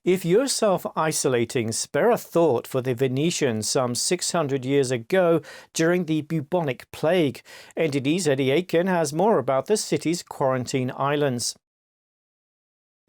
If you're self-isolating, spare a thought for the Venetians some 600 years ago during the Bubonic plague. NTD's Eddie Aitken has more about the city's quarantine islands.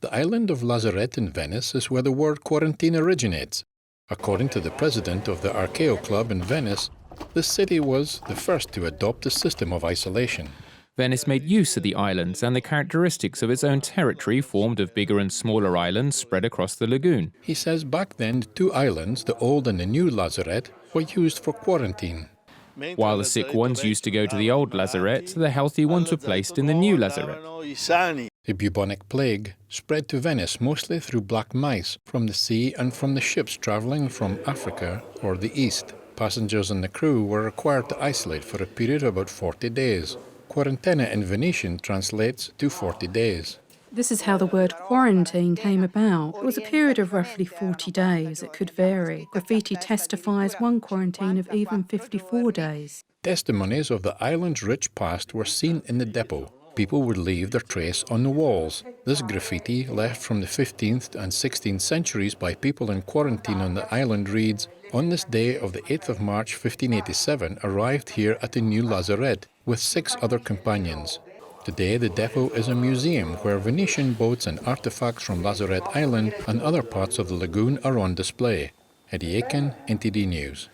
The island of Lazaret in Venice is where the word quarantine originates. According to the president of the Archeo Club in Venice, the city was the first to adopt a system of isolation. Venice made use of the islands and the characteristics of its own territory formed of bigger and smaller islands spread across the lagoon. He says back then the two islands, the old and the new Lazaret, were used for quarantine. While the sick ones used to go to the old Lazaret, the healthy ones were placed in the new Lazaret. The bubonic plague spread to Venice mostly through black mice from the sea and from the ships travelling from Africa or the East. Passengers and the crew were required to isolate for a period of about 40 days. Quarantena in Venetian translates to 40 days. This is how the word quarantine came about. It was a period of roughly 40 days. It could vary. Graffiti testifies one quarantine of even 54 days. Testimonies of the island's rich past were seen in the depot. People would leave their trace on the walls. This graffiti, left from the 15th and 16th centuries by people in quarantine on the island, reads, "On this day of the 8th of March 1587 arrived here at the new Lazaret with 6 other companions. Today the depot is a museum where Venetian boats and artifacts from Lazaret Island and other parts of the lagoon are on display." Eddie Aitken, NTD News.